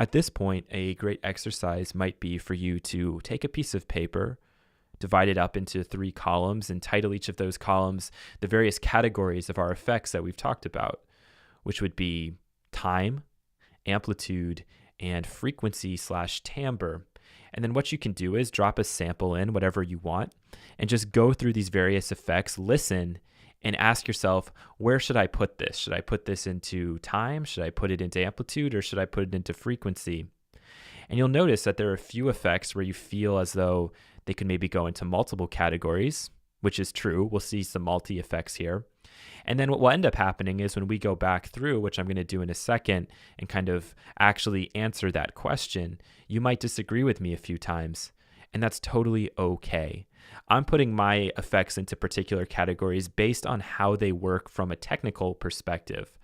At this point, a great exercise might be for you to take a piece of paper, divide it up into 3 columns, and title each of those columns the various categories of our effects that we've talked about, which would be time, amplitude, and frequency/timbre. And then what you can do is drop a sample in, whatever you want, and just go through these various effects, listen, and ask yourself, where should I put this? Should I put this into time? Should I put it into amplitude? Or should I put it into frequency? And you'll notice that there are a few effects where you feel as though they could maybe go into multiple categories, which is true. We'll see some multi-effects here. And then what will end up happening is when we go back through, which I'm going to do in a second, and kind of actually answer that question, you might disagree with me a few times, and that's totally okay. I'm putting my effects into particular categories based on how they work from a technical perspective.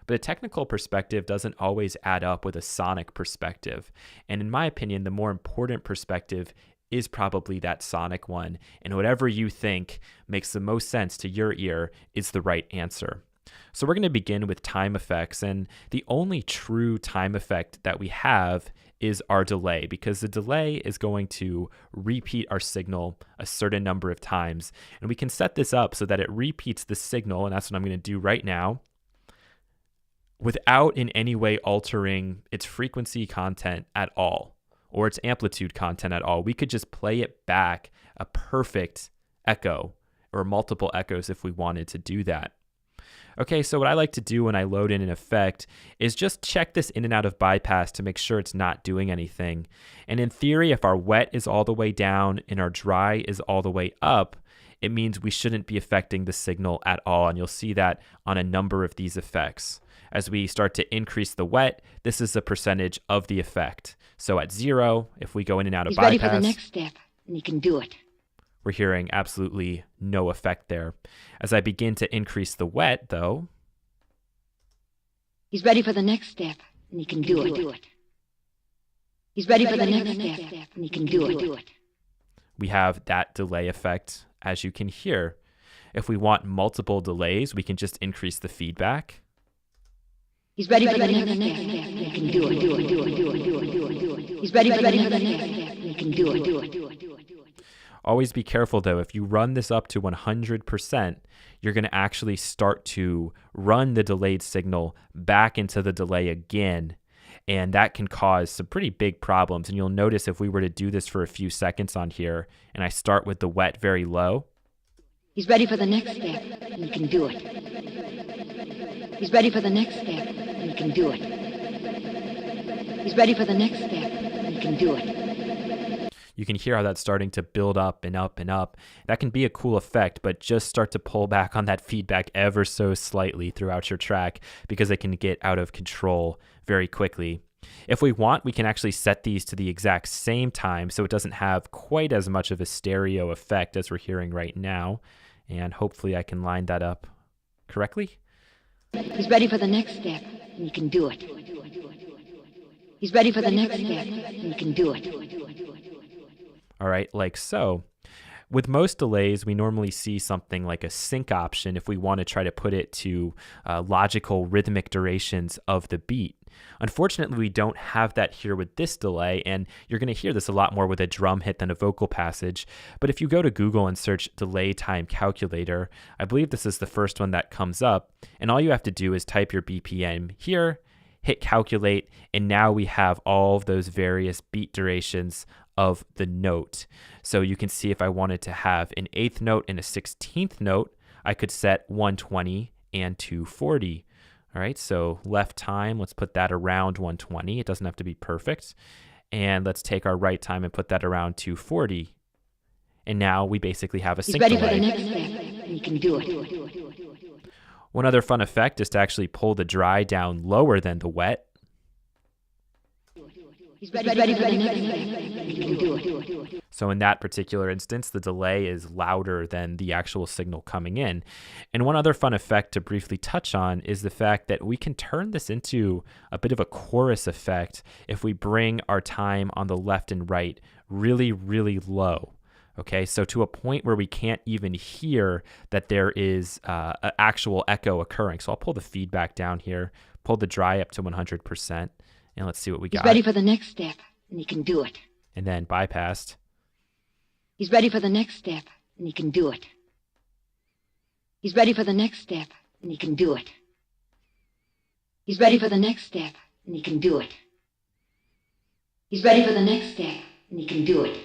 But a technical perspective doesn't always add up with a sonic perspective. And in my opinion, the more important perspective is probably that sonic one. And whatever you think makes the most sense to your ear is the right answer. So we're going to begin with time effects. And the only true time effect that we have is our delay, because the delay is going to repeat our signal a certain number of times. And we can set this up so that it repeats the signal, and that's what I'm going to do right now, without in any way altering its frequency content at all, or its amplitude content at all. We could just play it back a perfect echo, or multiple echoes if we wanted to do that. Okay, so what I like to do when I load in an effect is just check this in and out of bypass to make sure it's not doing anything. And in theory, if our wet is all the way down and our dry is all the way up, it means we shouldn't be affecting the signal at all. And you'll see that on a number of these effects. As we start to increase the wet, this is the percentage of the effect. So at 0, if we go in and out of bypass, he's ready for the next step, and he can do it. We're hearing absolutely no effect there. As I begin to increase the wet, though, he's ready for the next step, and he can do it. He's ready for the next step, and he can do it. We have that delay effect, as you can hear. If we want multiple delays, we can just increase the feedback. He's ready for the next step, and he can do it. He's ready for the next step, and he can do it. Always be careful, though. If you run this up to 100%, you're going to actually start to run the delayed signal back into the delay again, and that can cause some pretty big problems. And you'll notice if we were to do this for a few seconds on here, and I start with the wet very low. He's ready for the next step, and he can do it. He's ready for the next step, and he can do it. He's ready for the next step, and he can do it. You can hear how that's starting to build up and up and up. That can be a cool effect, but just start to pull back on that feedback ever so slightly throughout your track, because it can get out of control very quickly. If we want, we can actually set these to the exact same time so it doesn't have quite as much of a stereo effect as we're hearing right now. And hopefully I can line that up correctly. He's ready for the next step, and he can do it. He's ready for the next step, and he can do it. All right, like so. With most delays, we normally see something like a sync option if we want to try to put it to logical rhythmic durations of the beat. Unfortunately, we don't have that here with this delay, and you're going to hear this a lot more with a drum hit than a vocal passage. But if you go to Google and search delay time calculator, I believe this is the first one that comes up, and all you have to do is type your BPM here, hit calculate, and now we have all of those various beat durations of the note. So you can see if I wanted to have an 8th note and a 16th note, I could set 120 and 240. All right, so left time, let's put that around 120. It doesn't have to be perfect. And let's take our right time and put that around 240. And now we basically have a sync delay. He's ready for the next step, and he can do it. One other fun effect is to actually pull the dry down lower than the wet. He's ready for the next step, and he can do it. So in that particular instance, the delay is louder than the actual signal coming in. And one other fun effect to briefly touch on is the fact that we can turn this into a bit of a chorus effect if we bring our time on the left and right really, really low. Okay, so to a point where we can't even hear that there is an actual echo occurring. So I'll pull the feedback down here, pull the dry up to 100%, And let's see what we He's got. ready for the next step, and he can do it. And then bypassed. He's ready for the next step, and he can do it. He's ready for the next step, and he can do it. He's ready for the next step, and he can do it. He's ready for the next step, and he can do it.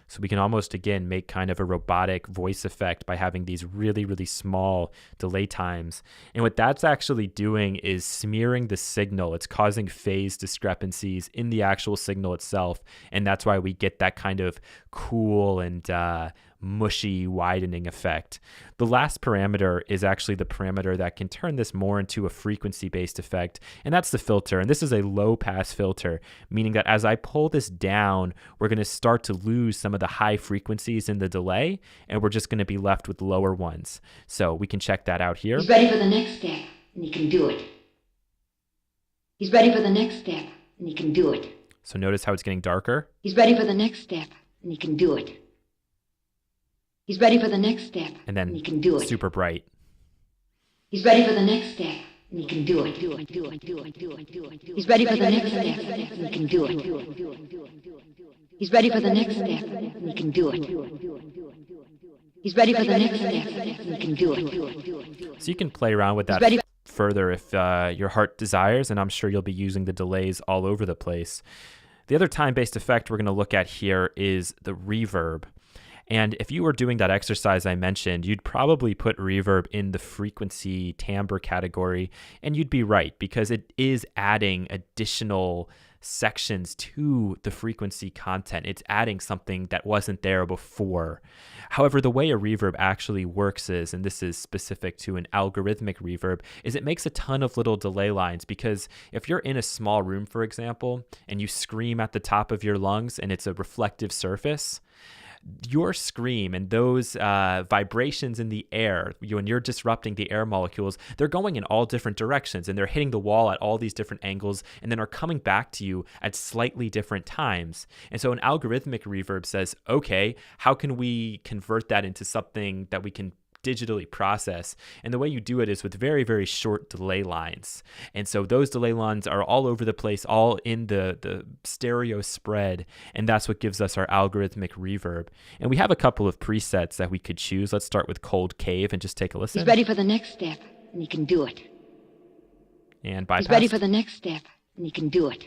So we can almost, again, make kind of a robotic voice effect by having these really, really small delay times. And what that's actually doing is smearing the signal. It's causing phase discrepancies in the actual signal itself. And that's why we get that kind of cool and mushy widening effect. The last parameter is actually the parameter that can turn this more into a frequency-based effect, and that's the filter. And this is a low-pass filter, meaning that as I pull this down, we're going to start to lose some of the high frequencies in the delay, and we're just going to be left with lower ones. So we can check that out here. He's ready for the next step, and he can do it. He's ready for the next step, and he can do it. So notice how it's getting darker. He's ready for the next step, and he can do it. He's ready for the next step, and then he can do it. Super bright. He's ready for the next step, and he can do it. He's ready for the next step, and he can do it. He's ready for the next step, and he can do it. He's ready for the next step, and he can do it. So you can play around with that further if your heart desires, and I'm sure you'll be using the delays all over the place. The other time-based effect we're going to look at here is the reverb. And if you were doing that exercise I mentioned, you'd probably put reverb in the frequency timbre category, and you'd be right, because it is adding additional sections to the frequency content. It's adding something that wasn't there before. However, the way a reverb actually works is, and this is specific to an algorithmic reverb, is it makes a ton of little delay lines, because if you're in a small room, for example, and you scream at the top of your lungs and it's a reflective surface, your scream and those vibrations in the air, when you're disrupting the air molecules, they're going in all different directions, and they're hitting the wall at all these different angles, and then are coming back to you at slightly different times. And so an algorithmic reverb says, okay, how can we convert that into something that we can digitally process? And the way you do it is with very, very short delay lines. And so those delay lines are all over the place, all in the stereo spread. And that's what gives us our algorithmic reverb. And we have a couple of presets that we could choose. Let's start with Cold Cave and just take a listen. He's ready for the next step, and he can do it. And bypass. He's ready for the next step, and he can do it.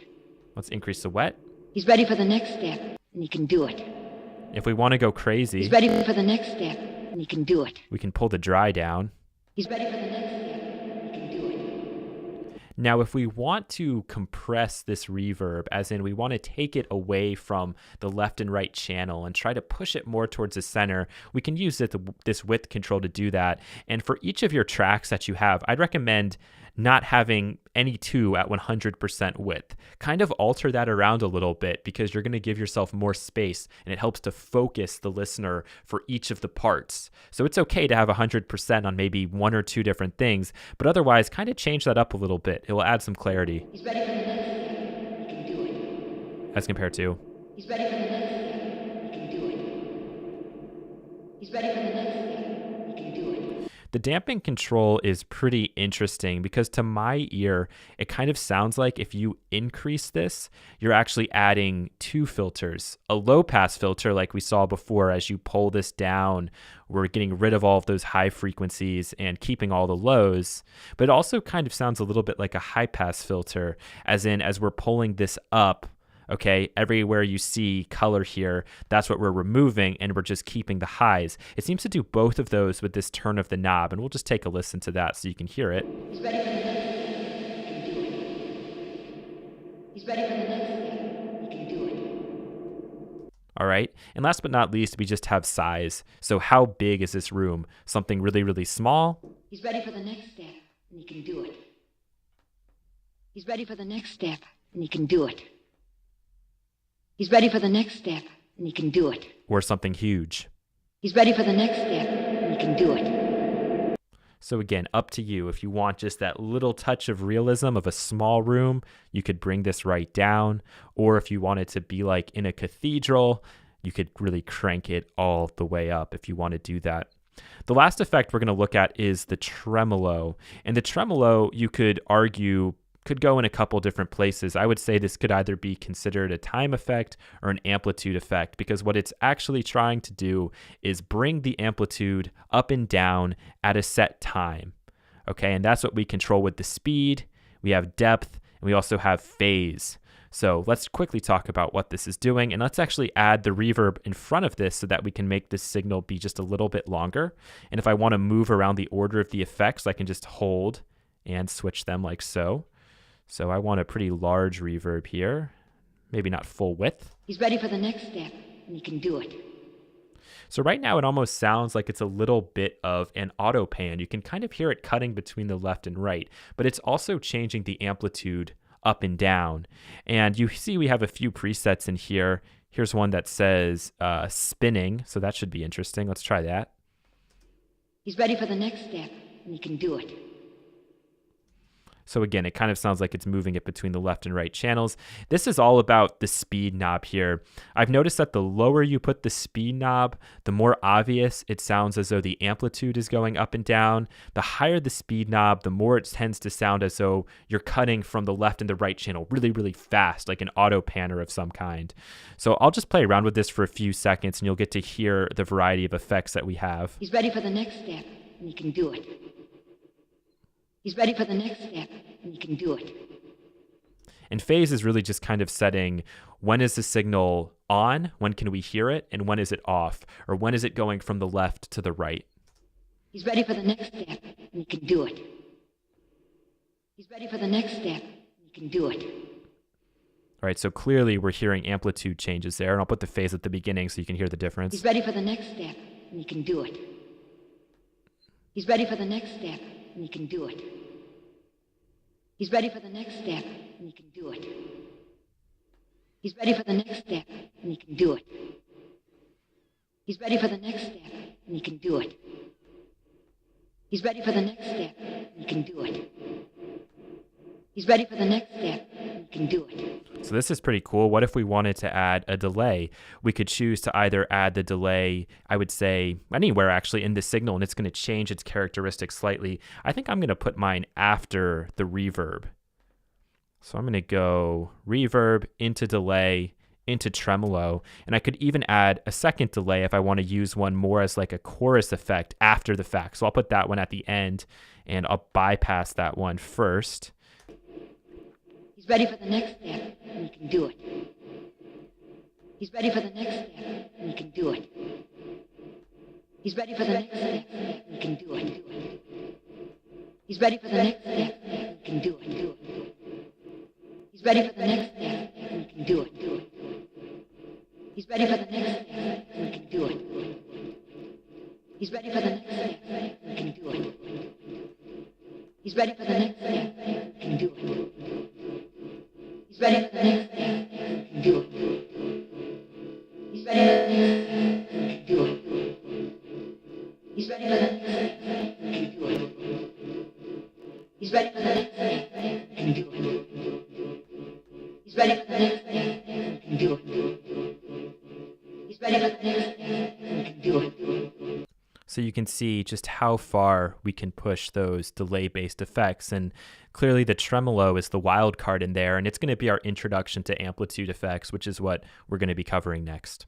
Let's increase the wet. He's ready for the next step, and he can do it. If we want to go crazy, he's ready for the next step, and he can do it. We can pull the dry down. He's ready for the next step, and he can do it. Now, if we want to compress this reverb, as in we want to take it away from the left and right channel and try to push it more towards the center, we can use this width control to do that. And for each of your tracks that you have, I'd recommend not having any two at 100% width. Kind of alter that around a little bit, because you're going to give yourself more space, and it helps to focus the listener for each of the parts. So it's okay to have 100% on maybe one or two different things, but otherwise kind of change that up a little bit. It will add some clarity. He's ready for the next step. He can do it. As compared to? He's ready for the next step. He can do it. He's ready for the next step. He can do it. The damping control is pretty interesting, because to my ear, it kind of sounds like if you increase this, you're actually adding two filters. A low pass filter, like we saw before, as you pull this down, we're getting rid of all of those high frequencies and keeping all the lows. But it also kind of sounds a little bit like a high pass filter, as we're pulling this up, okay, everywhere you see color here, that's what we're removing, and we're just keeping the highs. It seems to do both of those with this turn of the knob, and we'll just take a listen to that so you can hear it. He's ready for the next step. He can do it. He's ready for the next step. He can do it. All right, and last but not least, we just have size. So how big is this room? Something really, really small? He's ready for the next step, and he can do it. He's ready for the next step, and he can do it. He's ready for the next step, and he can do it. Or something huge. He's ready for the next step, and he can do it. So again, up to you. If you want just that little touch of realism of a small room, you could bring this right down. Or if you want it to be like in a cathedral, you could really crank it all the way up if you want to do that. The last effect we're going to look at is the tremolo. And the tremolo, you could argue, could go in a couple different places. I would say this could either be considered a time effect or an amplitude effect, because what it's actually trying to do is bring the amplitude up and down at a set time. Okay, and that's what we control with the speed. We have depth, and we also have phase. So let's quickly talk about what this is doing, and let's actually add the reverb in front of this so that we can make this signal be just a little bit longer. And if I want to move around the order of the effects, I can just hold and switch them like so. So I want a pretty large reverb here, maybe not full width. He's ready for the next step, and he can do it. So right now it almost sounds like it's a little bit of an auto pan. You can kind of hear it cutting between the left and right, but it's also changing the amplitude up and down. And you see we have a few presets in here. Here's one that says spinning, so that should be interesting. Let's try that. He's ready for the next step, and he can do it. So again, it kind of sounds like it's moving it between the left and right channels. This is all about the speed knob here. I've noticed that the lower you put the speed knob, the more obvious it sounds as though the amplitude is going up and down. The higher the speed knob, the more it tends to sound as though you're cutting from the left and the right channel really, really fast, like an auto panner of some kind. So I'll just play around with this for a few seconds and you'll get to hear the variety of effects that we have. He's ready for the next step, and he can do it. He's ready for the next step, and he can do it. And phase is really just kind of setting when is the signal on, when can we hear it, and when is it off, or when is it going from the left to the right. He's ready for the next step, and he can do it. He's ready for the next step, and he can do it. All right, so clearly we're hearing amplitude changes there, and I'll put the phase at the beginning so you can hear the difference. He's ready for the next step, and he can do it. He's ready for the next step, and he can do it. He's ready for the next step, and he can do it. He's ready for the next step, and he can do it. He's ready for the next step, and he can do it. He's ready for the next step, and he can do it. He's ready for the next step, and he can do it. So this is pretty cool. What if we wanted to add a delay? We could choose to either add the delay, I would say, anywhere actually in the signal, and it's going to change its characteristics slightly. I think I'm going to put mine after the reverb. So I'm going to go reverb into delay, into tremolo, and I could even add a second delay if I want to use one more as like a chorus effect after the fact. So I'll put that one at the end, and I'll bypass that one first. He's ready for the next step, and he can do it. He's ready for the next step, and he can do it. He's ready for the next step, and he can do it. He's ready for the next step, and he can do it. He's ready for the next step, and he can do it. He's ready for the next step, and he can do it. He's ready for the next step, and he can do it. He's ready for the next step, and he can do it. He's ready for the next step, and he can do it. He's ready for the next step, and he can do it. He's ready for the next step, and he can do it. He's ready for the next step, and he can do it. He's ready for the next step, and he can do it. He's ready for the next step, and he can do it. So you can see just how far we can push those delay-based effects. And clearly the tremolo is the wild card in there, and it's going to be our introduction to amplitude effects, which is what we're going to be covering next.